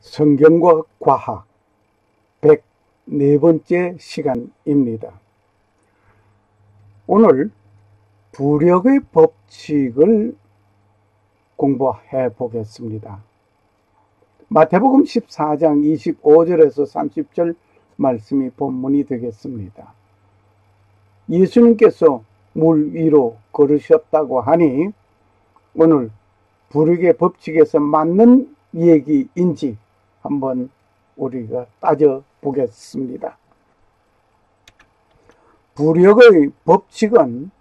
성경과 과학 104번째 시간입니다. 오늘 부력의 법칙을 공부해 보겠습니다. 마태복음 14장 25절에서 30절 말씀이 본문이 되겠습니다. 예수님께서 물 위로 걸으셨다고 하니 오늘 부력의 법칙에서 맞는 얘기인지 한번 우리가 따져보겠습니다. 부력의 법칙은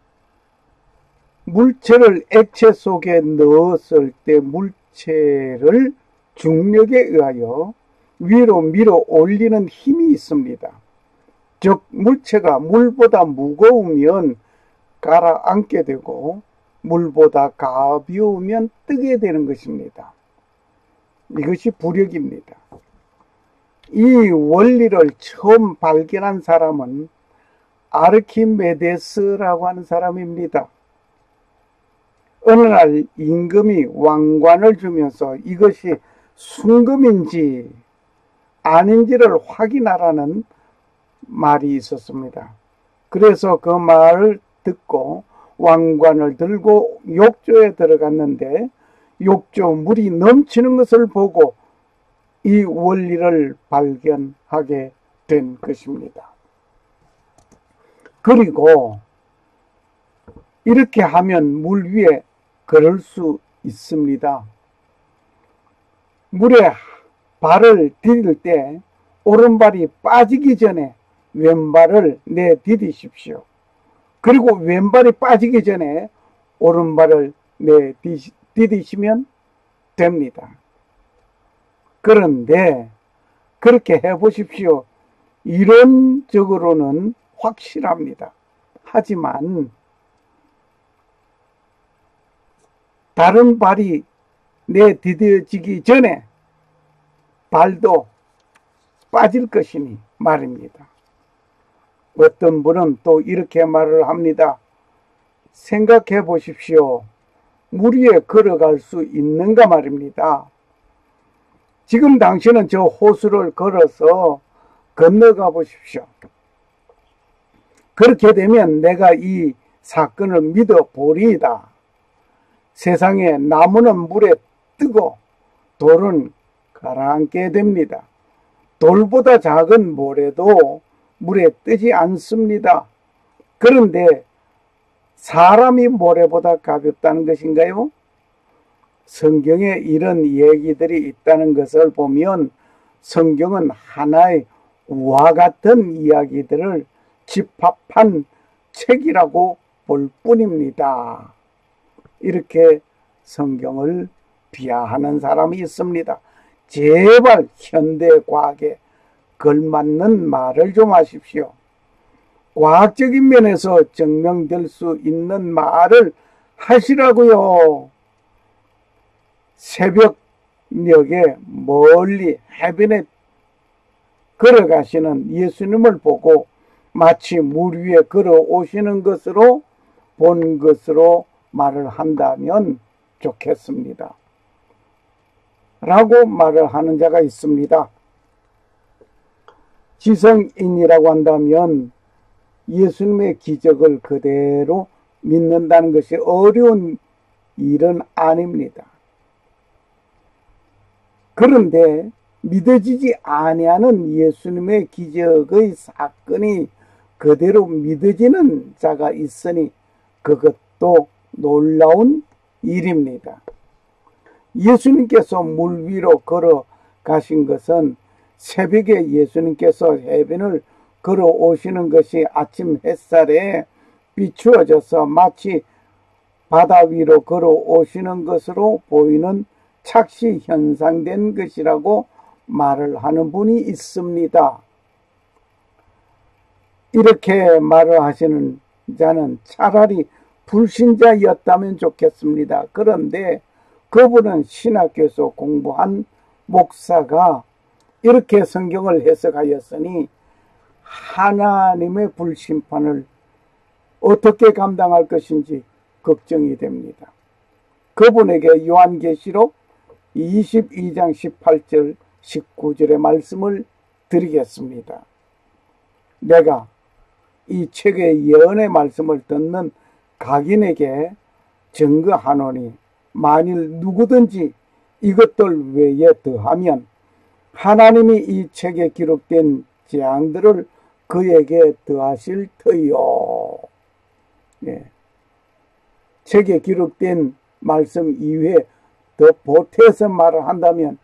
물체를 액체 속에 넣었을 때 물체를 중력에 의하여 위로 밀어 올리는 힘이 있습니다. 즉 물체가 물보다 무거우면 가라앉게 되고 물보다 가벼우면 뜨게 되는 것입니다. 이것이 부력입니다. 이 원리를 처음 발견한 사람은 아르키메데스라고 하는 사람입니다. 어느 날 임금이 왕관을 주면서 이것이 순금인지 아닌지를 확인하라는 말이 있었습니다. 그래서 그 말을 듣고 왕관을 들고 욕조에 들어갔는데 욕조 물이 넘치는 것을 보고 이 원리를 발견하게 된 것입니다. 그리고 이렇게 하면 물 위에 걸을 수 있습니다. 물에 발을 디딜 때 오른발이 빠지기 전에 왼발을 내디디십시오. 그리고 왼발이 빠지기 전에 오른발을 내디디시면 됩니다. 그런데 그렇게 해보십시오. 이론적으로는 확실합니다. 하지만 다른 발이 내디뎌지기 전에 발도 빠질 것이니 말입니다. 어떤 분은 또 이렇게 말을 합니다. 생각해 보십시오. 물 위에 걸어갈 수 있는가 말입니다. 지금 당신은 저 호수를 걸어서 건너가 보십시오. 그렇게 되면 내가 이 사건을 믿어보리이다. 세상에 나무는 물에 뜨고 돌은 가라앉게 됩니다. 돌보다 작은 모래도 물에 뜨지 않습니다. 그런데 사람이 모래보다 가볍다는 것인가요? 성경에 이런 얘기들이 있다는 것을 보면 성경은 하나의 우화 같은 이야기들을 집합한 책이라고 볼 뿐입니다. 이렇게 성경을 비하하는 사람이 있습니다. 제발 현대과학에 걸맞는 말을 좀 하십시오. 과학적인 면에서 증명될 수 있는 말을 하시라고요. 새벽녘에 멀리 해변에 걸어가시는 예수님을 보고 마치 물 위에 걸어오시는 것으로 본 것으로 말을 한다면 좋겠습니다. 라고 말을 하는 자가 있습니다. 지성인이라고 한다면 예수님의 기적을 그대로 믿는다는 것이 어려운 일은 아닙니다. 그런데 믿어지지 아니하는 예수님의 기적의 사건이 그대로 믿어지는 자가 있으니 그것도 놀라운 일입니다. 예수님께서 물 위로 걸어가신 것은 새벽에 예수님께서 해변을 걸어오시는 것이 아침 햇살에 비추어져서 마치 바다 위로 걸어오시는 것으로 보이는 착시 현상된 것이라고 말을 하는 분이 있습니다. 이렇게 말을 하시는 자는 차라리 불신자였다면 좋겠습니다. 그런데 그분은 신학교에서 공부한 목사가 이렇게 성경을 해석하였으니 하나님의 불심판을 어떻게 감당할 것인지 걱정이 됩니다. 그분에게 요한계시록 22장 18절 19절의 말씀을 드리겠습니다. 내가 이 책의 예언의 말씀을 듣는 각인에게 증거하노니 만일 누구든지 이것들 외에 더하면 하나님이 이 책에 기록된 재앙들을 그에게 더하실 터이요. 예. 책에 기록된 말씀 이외에 더 보태서 말을 한다면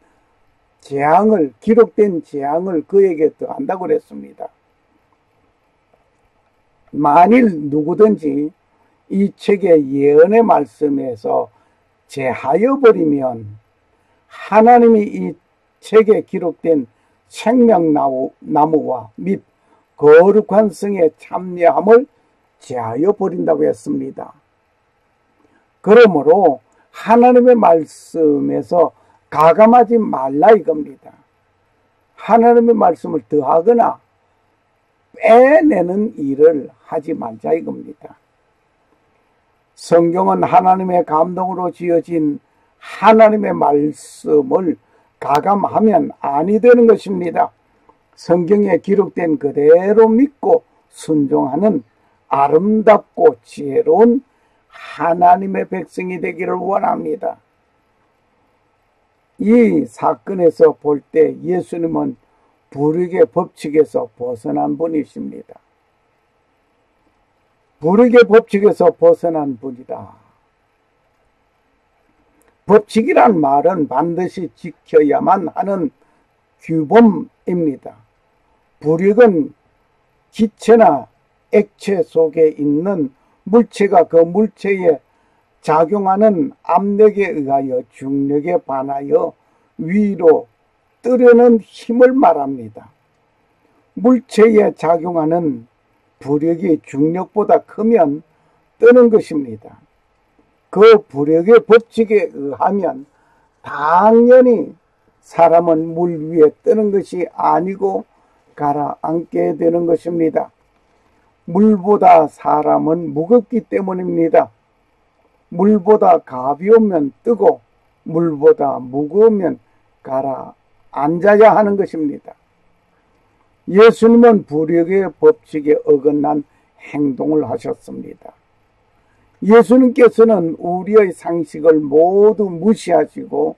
기록된 재앙을 그에게 더한다고 그랬습니다. 만일 누구든지 이 책의 예언의 말씀에서 제하여 버리면 하나님이 이 책에 기록된 생명나무와 및 거룩한 성의 참여함을 제하여 버린다고 했습니다. 그러므로 하나님의 말씀에서 가감하지 말라 이겁니다. 하나님의 말씀을 더하거나 빼내는 일을 하지 말자 이겁니다. 성경은 하나님의 감동으로 지어진 하나님의 말씀을 가감하면 아니 되는 것입니다. 성경에 기록된 그대로 믿고 순종하는 아름답고 지혜로운 하나님의 백성이 되기를 원합니다. 이 사건에서 볼 때 예수님은 불의의 법칙에서 벗어난 분이십니다. 불의의 법칙에서 벗어난 분이다. 법칙이란 말은 반드시 지켜야만 하는 규범입니다. 불익은 기체나 액체 속에 있는 물체가 그 물체에 작용하는 압력에 의하여 중력에 반하여 위로 뜨려는 힘을 말합니다. 물체에 작용하는 부력이 중력보다 크면 뜨는 것입니다. 그 부력의 법칙에 의하면 당연히 사람은 물 위에 뜨는 것이 아니고 가라앉게 되는 것입니다. 물보다 사람은 무겁기 때문입니다. 물보다 가벼우면 뜨고 물보다 무거우면 가라앉아야 하는 것입니다. 예수님은 부력의 법칙에 어긋난 행동을 하셨습니다. 예수님께서는 우리의 상식을 모두 무시하시고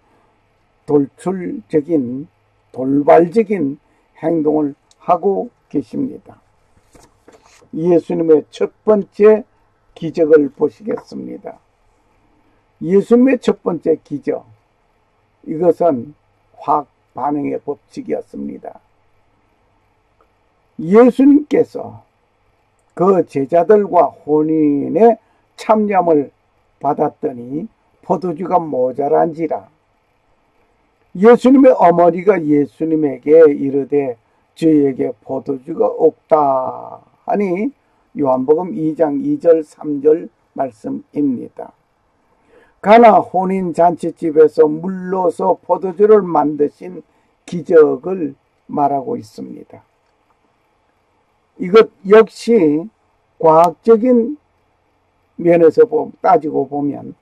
돌발적인 행동을 하고 계십니다. 예수님의 첫 번째 기적을 보시겠습니다. 예수님의 첫 번째 기적, 이것은 화학 반응의 법칙이었습니다. 예수님께서 그 제자들과 혼인에 참여함을 받았더니 포도주가 모자란지라. 예수님의 어머니가 예수님에게 이르되 저에게 포도주가 없다 하니 요한복음 2장 2절 3절 말씀입니다. 가나 혼인잔치집에서 물로서 포도주를 만드신 기적을 말하고 있습니다. 이것 역시 과학적인 면에서 따지고 보면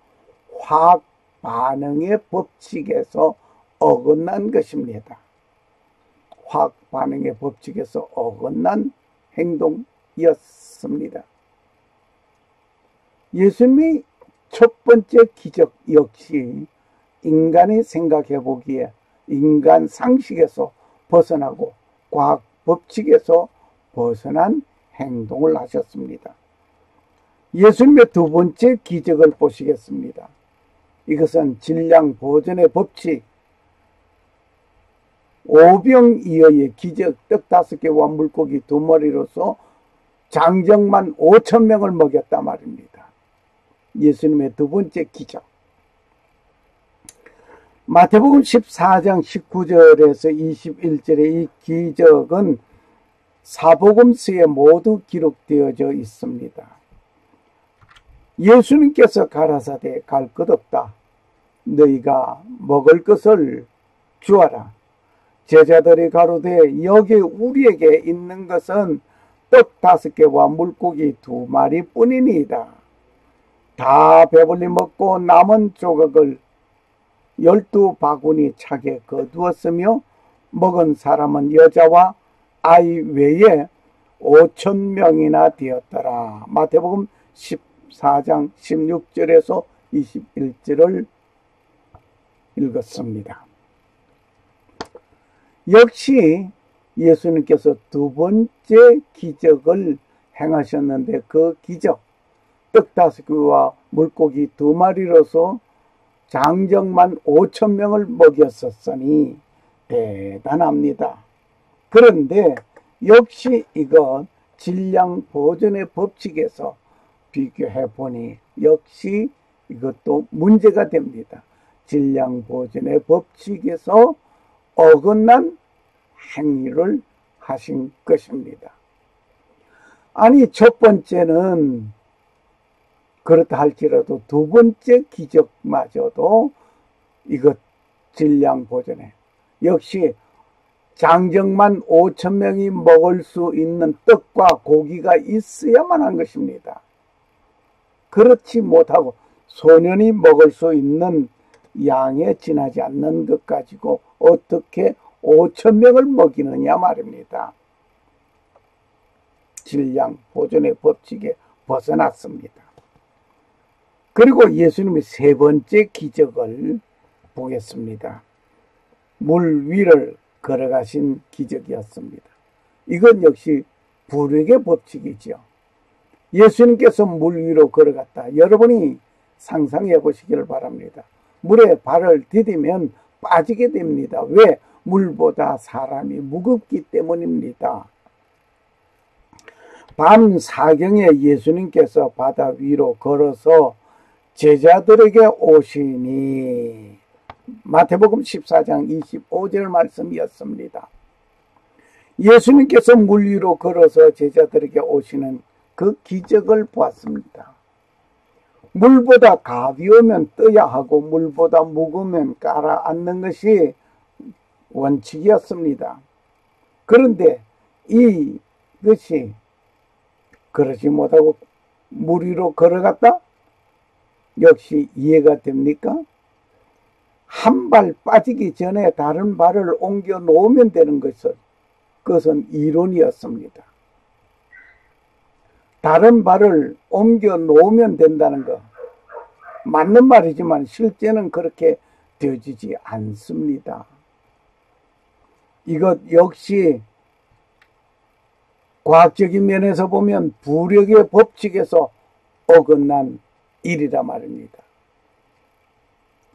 화학 반응의 법칙에서 어긋난 것입니다. 화학 반응의 법칙에서 어긋난 행동이었습니다. 예수님의 첫 번째 기적 역시 인간이 생각해 보기에 인간 상식에서 벗어나고 과학 법칙에서 벗어난 행동을 하셨습니다. 예수님의 두 번째 기적을 보시겠습니다. 이것은 질량 보존의 법칙, 오병이어의 기적, 떡 5개와 물고기 2마리로서 장정만 5,000명을 먹였단 말입니다. 예수님의 두 번째 기적. 마태복음 14장 19절에서 21절의 이 기적은 사복음서에 모두 기록되어져 있습니다. 예수님께서 가라사대 갈 것 없다. 너희가 먹을 것을 주어라. 제자들이 가로되 여기 우리에게 있는 것은 떡 5개와 물고기 2마리 뿐이니이다. 다 배불리 먹고 남은 조각을 12바구니 차게 거두었으며 먹은 사람은 여자와 아이 외에 5,000명이나 되었더라. 마태복음 14장 16절에서 21절을 읽었습니다. 역시 예수님께서 두 번째 기적을 행하셨는데 그 기적, 떡 5개와 물고기 2마리로서 장정만 5,000명을 먹였었으니 대단합니다. 그런데 역시 이건 질량 보존의 법칙에서 비교해 보니 역시 이것도 문제가 됩니다. 질량 보존의 법칙에서 어긋난 행위를 하신 것입니다. 아니, 첫 번째는 그렇다 할지라도 두 번째 기적마저도 이것 질량 보존에 역시 장정만 5,000명이 먹을 수 있는 떡과 고기가 있어야만 한 것입니다. 그렇지 못하고 소년이 먹을 수 있는 양에 지나지 않는 것 가지고 어떻게 5,000명을 먹이느냐 말입니다. 질량 보존의 법칙에 벗어났습니다. 그리고 예수님의 세 번째 기적을 보겠습니다. 물 위를 걸어가신 기적이었습니다. 이건 역시 불력의 법칙이죠. 예수님께서 물 위로 걸어갔다. 여러분이 상상해 보시기를 바랍니다. 물에 발을 디디면 빠지게 됩니다. 왜? 물보다 사람이 무겁기 때문입니다. 밤 사경에 예수님께서 바다 위로 걸어서 제자들에게 오시니 마태복음 14장 25절 말씀이었습니다. 예수님께서 물 위로 걸어서 제자들에게 오시는 그 기적을 보았습니다. 물보다 가벼우면 떠야 하고 물보다 무거우면 깔아앉는 것이 원칙이었습니다. 그런데 이것이 그러지 못하고 물 위로 걸어갔다? 역시 이해가 됩니까? 한 발 빠지기 전에 다른 발을 옮겨 놓으면 되는 그것은 이론이었습니다. 다른 발을 옮겨 놓으면 된다는 것, 맞는 말이지만 실제는 그렇게 되어지지 않습니다. 이것 역시 과학적인 면에서 보면 부력의 법칙에서 어긋난 일이라 말입니다.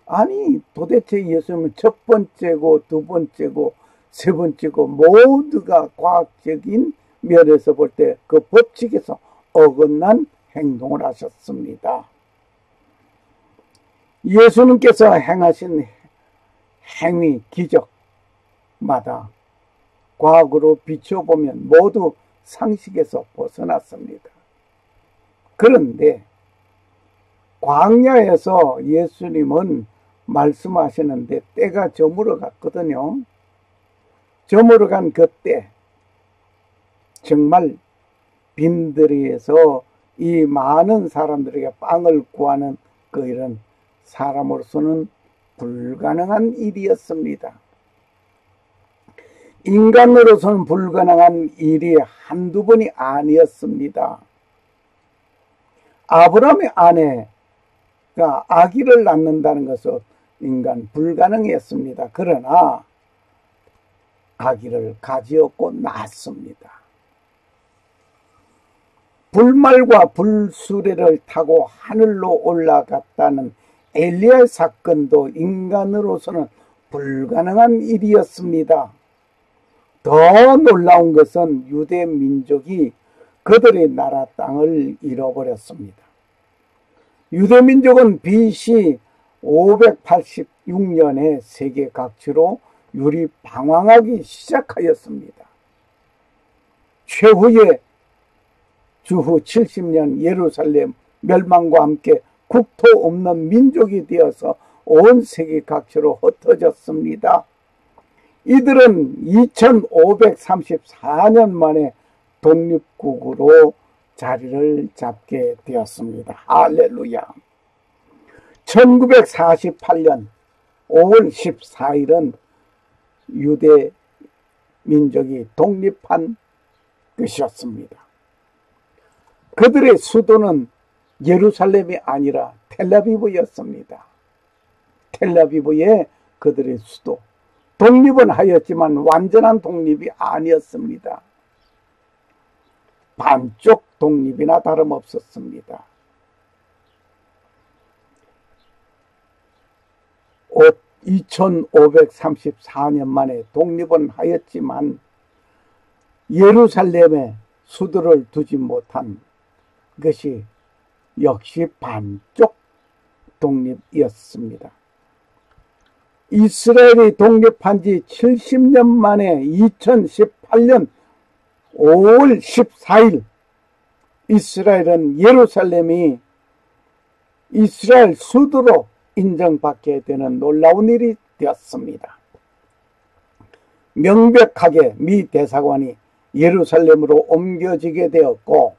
아니, 도대체 예수님은 첫 번째고 두 번째고 세 번째고 모두가 과학적인 면에서 볼 때 그 법칙에서 어긋난 행동을 하셨습니다. 예수님께서 행하신 행위, 기적마다 과학으로 비춰보면 모두 상식에서 벗어났습니다. 그런데 광야에서 예수님은 말씀하시는데 때가 저물어 갔거든요. 저물어 간 그때 정말 빈들이에서 이 많은 사람들에게 빵을 구하는 그 일은 사람으로서는 불가능한 일이었습니다. 인간으로서는 불가능한 일이 한두 번이 아니었습니다. 아브라함의 아내가 아기를 낳는다는 것은 인간 불가능했습니다. 그러나 아기를 가지었고 낳았습니다. 불말과 불수레를 타고 하늘로 올라갔다는 엘리야의 사건도 인간으로서는 불가능한 일이었습니다. 더 놀라운 것은 유대 민족이 그들의 나라 땅을 잃어버렸습니다. 유대 민족은 BC 586년에 세계 각지로 유리 방황하기 시작하였습니다. 최후의 주후 70년 예루살렘 멸망과 함께 국토 없는 민족이 되어서 온 세계 각지로 흩어졌습니다. 이들은 2534년 만에 독립국으로 자리를 잡게 되었습니다. 할렐루야. 1948년 5월 14일은 유대 민족이 독립한 것이었습니다. 그들의 수도는 예루살렘이 아니라 텔아비브였습니다. 텔아비브에 그들의 수도. 독립은 하였지만 완전한 독립이 아니었습니다. 반쪽 독립이나 다름없었습니다. 2534년 만에 독립은 하였지만 예루살렘에 수도를 두지 못한 것이 역시 반쪽 독립이었습니다. 이스라엘이 독립한 지 70년 만에 2018년 5월 14일 이스라엘은 예루살렘이 이스라엘 수도로 인정받게 되는 놀라운 일이 되었습니다. 명백하게 미 대사관이 예루살렘으로 옮겨지게 되었고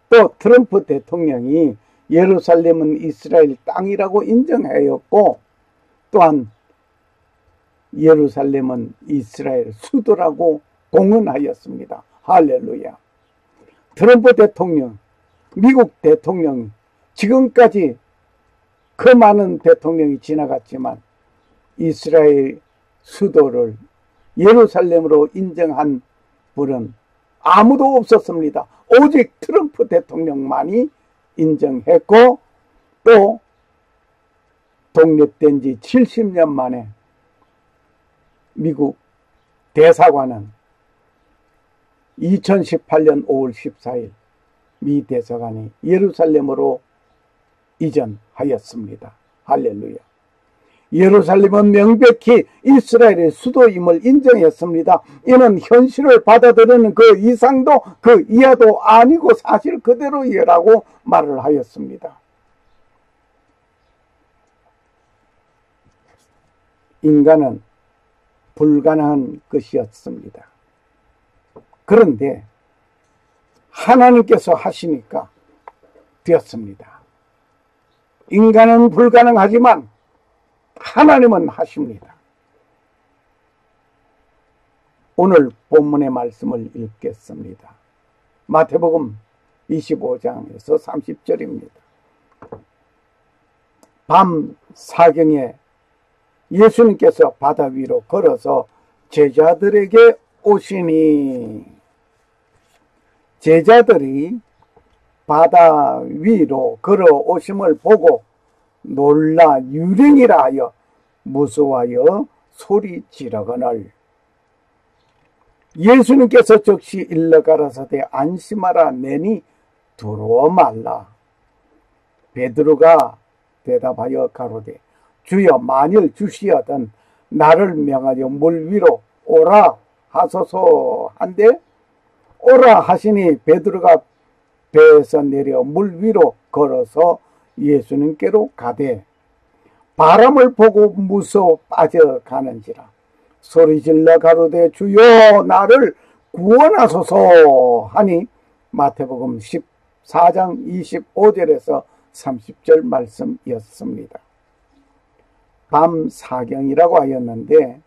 또 트럼프 대통령이 예루살렘은 이스라엘 땅이라고 인정하였고 또한 예루살렘은 이스라엘 수도라고 공언하였습니다. 할렐루야. 트럼프 대통령, 미국 대통령, 지금까지 그 많은 대통령이 지나갔지만 이스라엘 수도를 예루살렘으로 인정한 분은 아무도 없었습니다. 오직 트럼프 대통령만이 인정했고 또 독립된 지 70년 만에 미국 대사관은 2018년 5월 14일 미 대사관이 예루살렘으로 이전하였습니다. 할렐루야. 예루살렘은 명백히 이스라엘의 수도임을 인정했습니다. 이는 현실을 받아들이는 그 이상도 그 이하도 아니고 사실 그대로이라고 말을 하였습니다. 인간은 불가능한 것이었습니다. 그런데 하나님께서 하시니까 되었습니다. 인간은 불가능하지만 하나님은 하십니다. 오늘 본문의 말씀을 읽겠습니다. 마태복음 25장에서 30절입니다. 밤 사경에 예수님께서 바다 위로 걸어서 제자들에게 오시니 제자들이 바다 위로 걸어오심을 보고 놀라 유령이라 하여 무서워하여 소리 지르거늘 예수님께서 즉시 일러 가라사대 안심하라 내니 두려워 말라. 베드로가 대답하여 가로되 주여 만일 주시어든 나를 명하여 물 위로 오라 하소서 한데 오라 하시니 베드로가 배에서 내려 물 위로 걸어서 예수님께로 가되 바람을 보고 무서워 빠져가는지라 소리질러 가로되 주여 나를 구원하소서 하니 마태복음 14장 25절에서 30절 말씀이었습니다. 밤 사경이라고 하였는데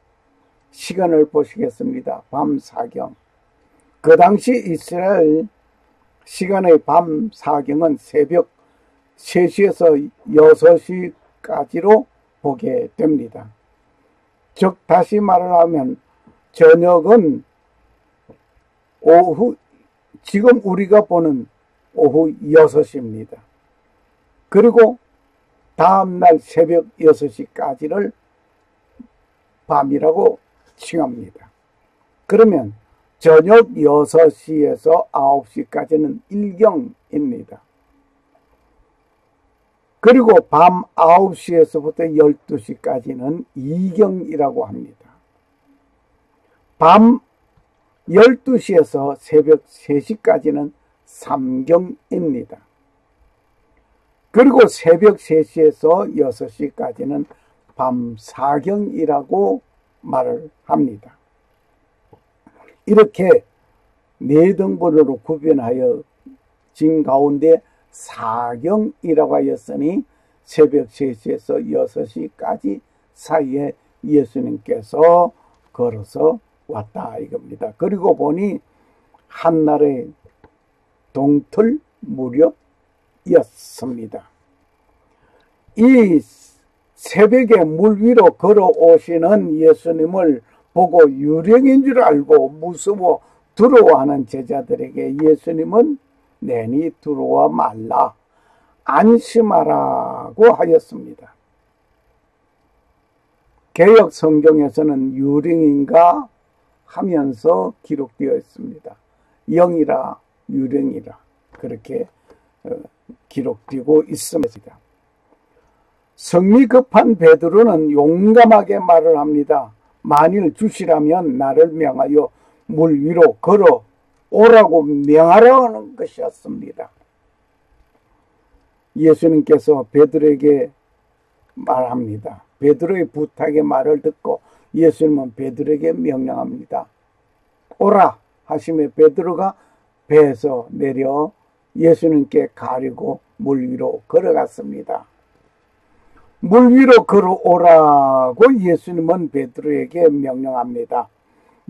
시간을 보시겠습니다. 밤 사경. 그 당시 이스라엘 시간의 밤 사경은 새벽 3시에서 6시까지로 보게 됩니다. 즉 다시 말을 하면 저녁은 오후 지금 우리가 보는 오후 6시입니다. 그리고 다음날 새벽 6시까지를 밤이라고 칭합니다. 그러면 저녁 6시에서 9시까지는 일경입니다. 그리고 밤 9시에서부터 12시까지는 이경이라고 합니다. 밤 12시에서 새벽 3시까지는 삼경입니다. 그리고 새벽 3시에서 6시까지는 밤 사경이라고 말을 합니다. 이렇게 네 등분으로 구별하여 진 가운데 사경이라고 하였으니 새벽 3시에서 6시까지 사이에 예수님께서 걸어서 왔다 이겁니다. 그리고 보니 한날의 동틀 무렵이었습니다. 이 새벽에 물 위로 걸어오시는 예수님을 보고 유령인 줄 알고 무서워 두려워하는 제자들에게 예수님은 내니 두려워 말라 안심하라고 하였습니다. 개역 성경에서는 유령인가 하면서 기록되어 있습니다. 영이라 유령이라 그렇게 기록되고 있습니다. 성미 급한 베드로는 용감하게 말을 합니다. 만일 주시라면 나를 명하여 물 위로 걸어 오라고 명하라는 것이었습니다. 예수님께서 베드로에게 말합니다. 베드로의 부탁의 말을 듣고 예수님은 베드로에게 명령합니다. 오라 하시며 베드로가 배에서 내려 예수님께 가리고 물 위로 걸어갔습니다. 물 위로 걸어오라고 예수님은 베드로에게 명령합니다.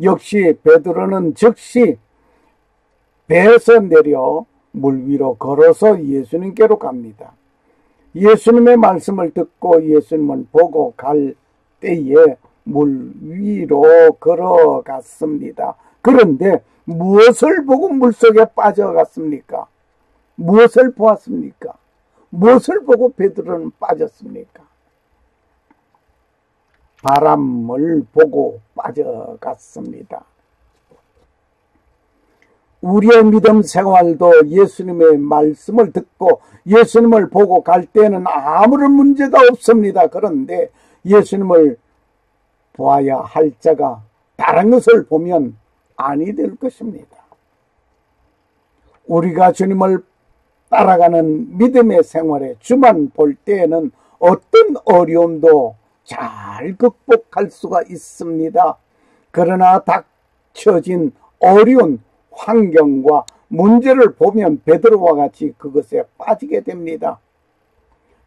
역시 베드로는 즉시 배에서 내려 물 위로 걸어서 예수님께로 갑니다. 예수님의 말씀을 듣고 예수님은 보고 갈 때에 물 위로 걸어갔습니다. 그런데 무엇을 보고 물속에 빠져갔습니까? 무엇을 보았습니까? 무엇을 보고 베드로는 빠졌습니까? 바람을 보고 빠져갔습니다. 우리의 믿음 생활도 예수님의 말씀을 듣고 예수님을 보고 갈 때는 아무런 문제가 없습니다. 그런데 예수님을 보아야 할 자가 다른 것을 보면 아니 될 것입니다. 우리가 주님을 따라가는 믿음의 생활에 주만 볼 때에는 어떤 어려움도 잘 극복할 수가 있습니다. 그러나 닥쳐진 어려운 환경과 문제를 보면 베드로와 같이 그것에 빠지게 됩니다.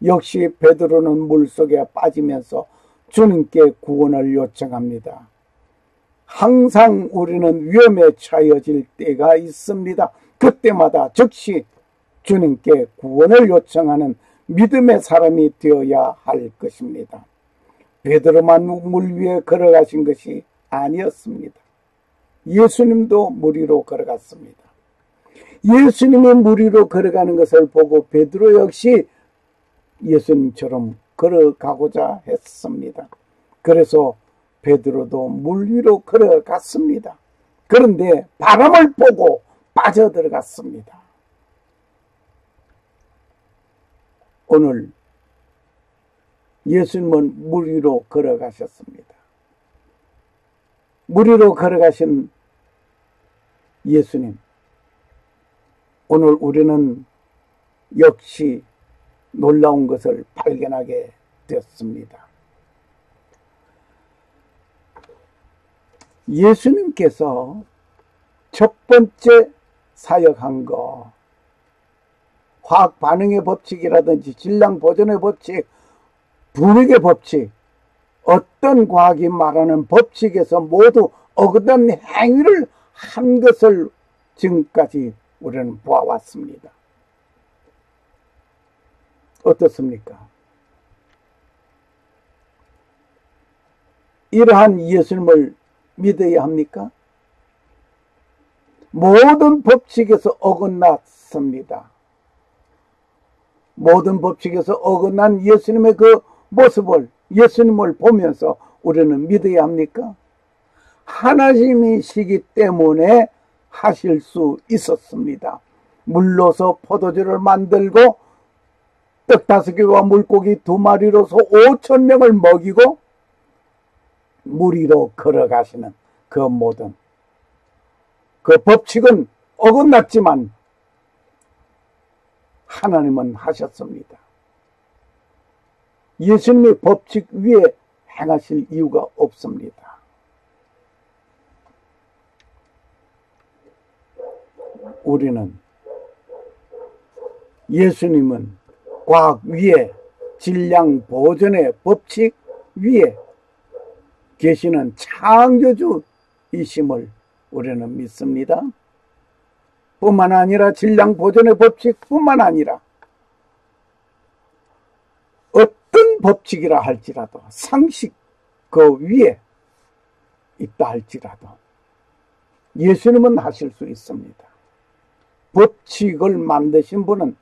역시 베드로는 물속에 빠지면서 주님께 구원을 요청합니다. 항상 우리는 위험에 처해질 때가 있습니다. 그때마다 즉시 주님께 구원을 요청하는 믿음의 사람이 되어야 할 것입니다. 베드로만 물 위에 걸어가신 것이 아니었습니다. 예수님도 물 위로 걸어갔습니다. 예수님이 물 위로 걸어가는 것을 보고 베드로 역시 예수님처럼 걸어가고자 했습니다. 그래서 베드로도 물 위로 걸어갔습니다. 그런데 바람을 보고 빠져들어갔습니다. 오늘 예수님은 물 위로 걸어가셨습니다. 물 위로 걸어가신 예수님, 오늘 우리는 역시 놀라운 것을 발견하게 되었습니다. 예수님께서 첫 번째 사역한 거, 화학 반응의 법칙이라든지 질량 보존의 법칙, 분위기의 법칙, 어떤 과학이 말하는 법칙에서 모두 어긋난 행위를 한 것을 지금까지 우리는 보아왔습니다. 어떻습니까? 이러한 예수님을 믿어야 합니까? 모든 법칙에서 어긋났습니다. 모든 법칙에서 어긋난 예수님의 그 모습을, 예수님을 보면서 우리는 믿어야 합니까? 하나님이시기 때문에 하실 수 있었습니다. 물로서 포도주를 만들고 떡 5개와 물고기 2마리로서 5,000명을 먹이고 물 위로 걸어가시는 그 모든 그 법칙은 어긋났지만 하나님은 하셨습니다. 예수님이 법칙 위에 행하실 이유가 없습니다. 우리는 예수님은 과학 위에, 질량 보존의 법칙 위에 계시는 창조주 창조주이심을 우리는 믿습니다. 뿐만 아니라 질량 보존의 법칙뿐만 아니라 어떤 법칙이라 할지라도 상식 그 위에 있다 할지라도 예수님은 하실 수 있습니다. 법칙을 만드신 분은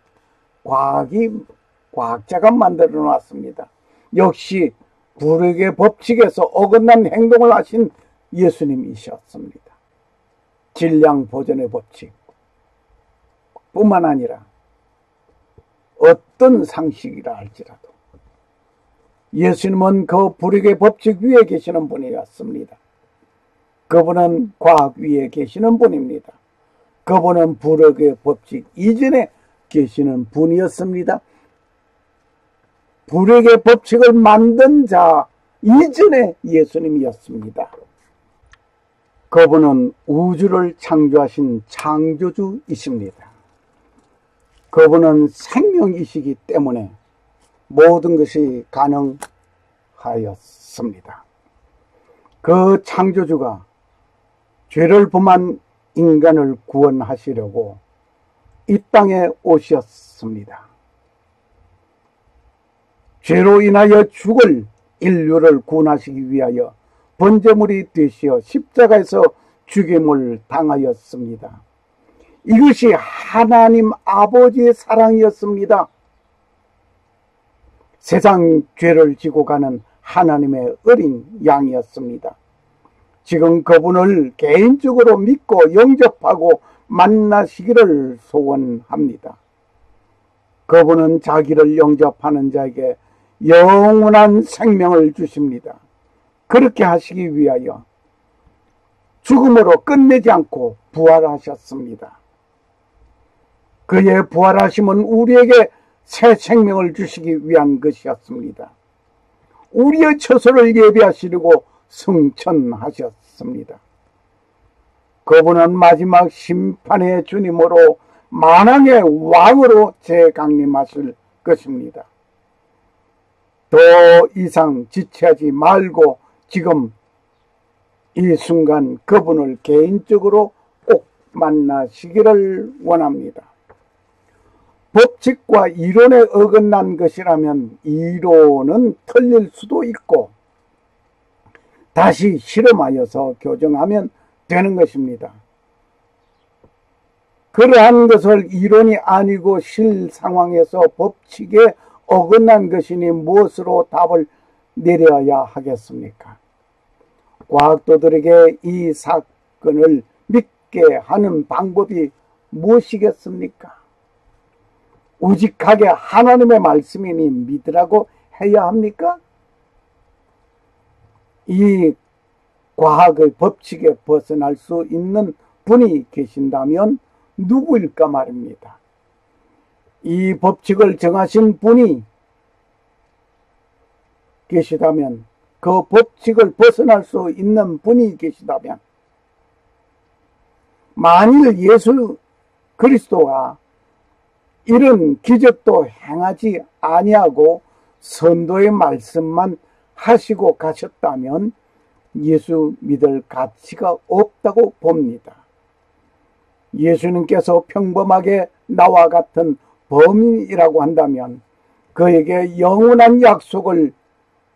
과학자가 만들어 놨습니다. 역시 불의의 법칙에서 어긋난 행동을 하신 예수님이셨습니다. 질량 보존의 법칙 뿐만 아니라 어떤 상식이라 할지라도 예수님은 그 불의의 법칙 위에 계시는 분이었습니다. 그분은 과학 위에 계시는 분입니다. 그분은 불의의 법칙 이전에 계시는 분이었습니다. 불의의 법칙을 만든 자 이전에 예수님이었습니다. 그분은 우주를 창조하신 창조주이십니다. 그분은 생명이시기 때문에 모든 것이 가능하였습니다. 그 창조주가 죄를 범한 인간을 구원하시려고 이 땅에 오셨습니다. 죄로 인하여 죽을 인류를 구원하시기 위하여 번제물이 되시어 십자가에서 죽임을 당하였습니다. 이것이 하나님 아버지의 사랑이었습니다. 세상 죄를 지고 가는 하나님의 어린 양이었습니다. 지금 그분을 개인적으로 믿고 영접하고 만나시기를 소원합니다. 그분은 자기를 영접하는 자에게 영원한 생명을 주십니다. 그렇게 하시기 위하여 죽음으로 끝내지 않고 부활하셨습니다. 그의 부활하심은 우리에게 새 생명을 주시기 위한 것이었습니다. 우리의 처소를 예비하시려고 승천하셨습니다. 그분은 마지막 심판의 주님으로 만왕의 왕으로 재강림하실 것입니다. 더 이상 지체하지 말고 지금 이 순간 그분을 개인적으로 꼭 만나시기를 원합니다. 법칙과 이론에 어긋난 것이라면 이론은 틀릴 수도 있고 다시 실험하여서 교정하면 되는 것입니다. 그러한 것을 이론이 아니고 실상황에서 법칙에 어긋난 것이니 무엇으로 답을 내려야 하겠습니까? 과학도들에게 이 사건을 믿게 하는 방법이 무엇이겠습니까? 우직하게 하나님의 말씀이니 믿으라고 해야 합니까? 이 과학의 법칙에 벗어날 수 있는 분이 계신다면 누구일까 말입니다. 이 법칙을 정하신 분이 계시다면, 그 법칙을 벗어날 수 있는 분이 계시다면, 만일 예수 그리스도가 이런 기적도 행하지 아니하고 선도의 말씀만 하시고 가셨다면 예수 믿을 가치가 없다고 봅니다. 예수님께서 평범하게 나와 같은 범인이라고 한다면 그에게 영원한 약속을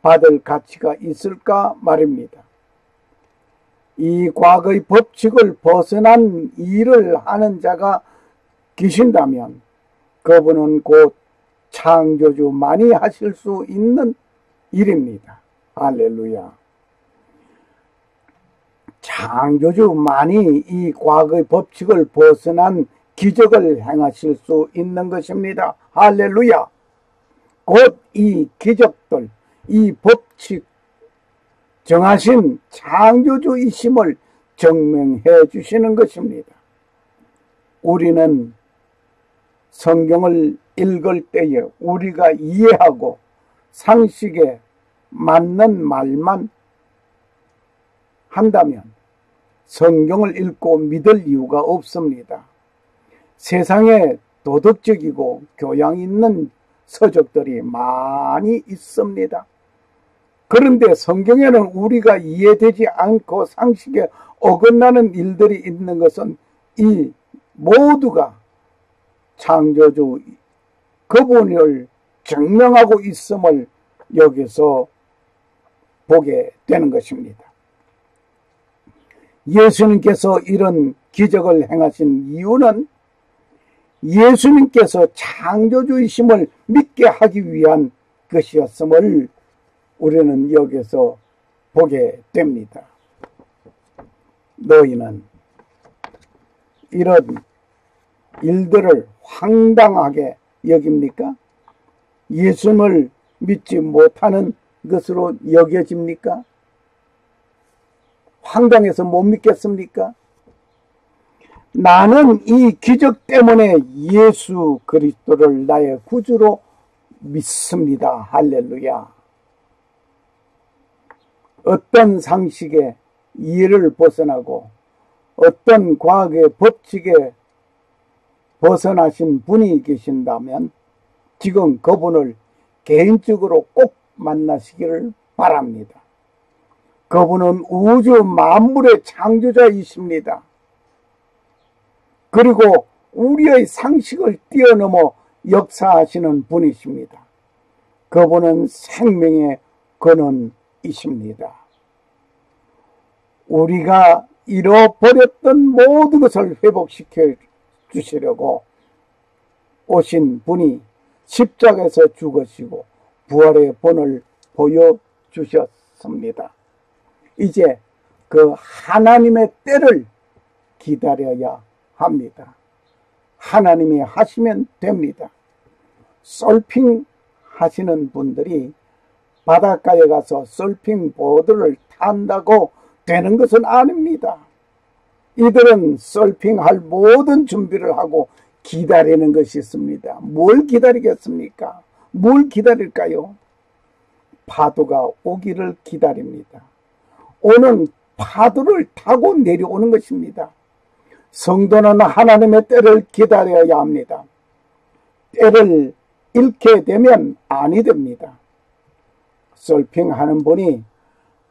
받을 가치가 있을까 말입니다. 이 과거의 법칙을 벗어난 일을 하는 자가 계신다면 그분은 곧 창조주만이 하실 수 있는 일입니다. 할렐루야. 창조주만이 이 과거의 법칙을 벗어난 기적을 행하실 수 있는 것입니다. 할렐루야. 곧 이 기적들, 이 법칙 정하신 창조주이심을 증명해 주시는 것입니다. 우리는 성경을 읽을 때에 우리가 이해하고 상식에 맞는 말만 한다면 성경을 읽고 믿을 이유가 없습니다. 세상에 도덕적이고 교양 있는 서적들이 많이 있습니다. 그런데 성경에는 우리가 이해되지 않고 상식에 어긋나는 일들이 있는 것은 이 모두가 창조주 그분을 증명하고 있음을 여기서 보게 되는 것입니다. 예수님께서 이런 기적을 행하신 이유는 예수님께서 창조주이심을 믿게 하기 위한 것이었음을 우리는 여기서 보게 됩니다. 너희는 이런 일들을 황당하게 여깁니까? 예수님을 믿지 못하는 것으로 여겨집니까? 황당해서 못 믿겠습니까? 나는 이 기적 때문에 예수 그리스도를 나의 구주로 믿습니다. 할렐루야. 어떤 상식의 이해를 벗어나고 어떤 과학의 법칙에 벗어나신 분이 계신다면 지금 그분을 개인적으로 꼭 만나시기를 바랍니다. 그분은 우주 만물의 창조자이십니다. 그리고 우리의 상식을 뛰어넘어 역사하시는 분이십니다. 그분은 생명의 근원이십니다. 우리가 잃어버렸던 모든 것을 회복시켜 주시려고 오신 분이 십자가에서 죽으시고 부활의 본을 보여주셨습니다. 이제 그 하나님의 때를 기다려야 합니다. 하나님이 하시면 됩니다. 서핑 하시는 분들이 바닷가에 가서 서핑 보드를 탄다고 되는 것은 아닙니다. 이들은 서핑할 모든 준비를 하고 기다리는 것이 있습니다. 뭘 기다리겠습니까? 뭘 기다릴까요? 파도가 오기를 기다립니다. 오는 파도를 타고 내려오는 것입니다. 성도는 하나님의 때를 기다려야 합니다. 때를 잃게 되면 아니 됩니다. 서핑하는 분이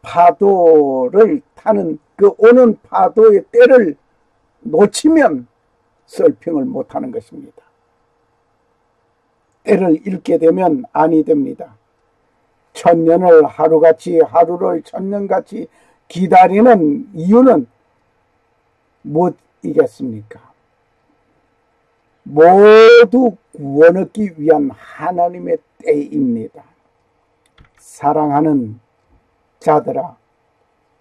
파도를 타는 그 오는 파도의 때를 놓치면 서핑을 못하는 것입니다. 때를 잃게 되면 아니 됩니다. 천년을 하루같이 하루를 천년같이 기다리는 이유는 무엇이겠습니까? 모두 구원 얻기 위한 하나님의 때입니다. 사랑하는 자들아,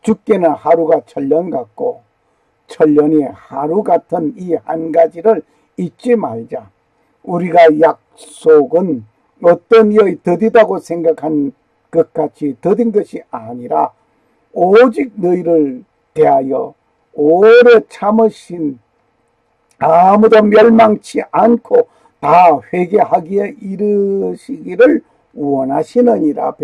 죽게는 하루가 천년 같고 천년이 하루 같은 이 한 가지를 잊지 말자. 우리가 약속은 어떤 이의 더디다고 생각한 것 같이 더딘 것이 아니라 오직 너희를 대하여 오래 참으신 아무도 멸망치 않고 다 회개하기에 이르시기를 원하시느니라.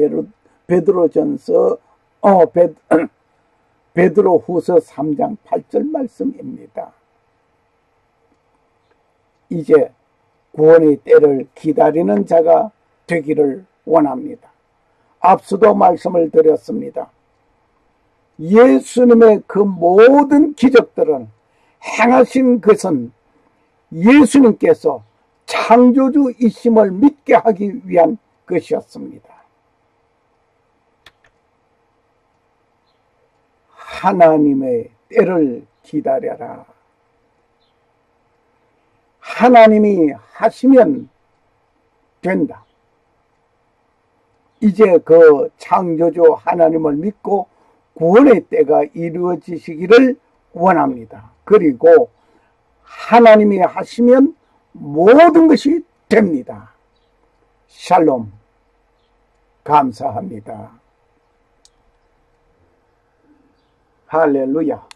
베드로후서 3장 8절 말씀입니다. 이제 구원의 때를 기다리는 자가 되기를 원합니다. 앞서도 말씀을 드렸습니다. 예수님의 그 모든 기적들은 행하신 것은 예수님께서 창조주이심을 믿게 하기 위한 것이었습니다. 하나님의 때를 기다려라. 하나님이 하시면 된다. 이제 그 창조주 하나님을 믿고 구원의 때가 이루어지시기를 원합니다. 그리고 하나님이 하시면 모든 것이 됩니다. 샬롬. 감사합니다. 할렐루야.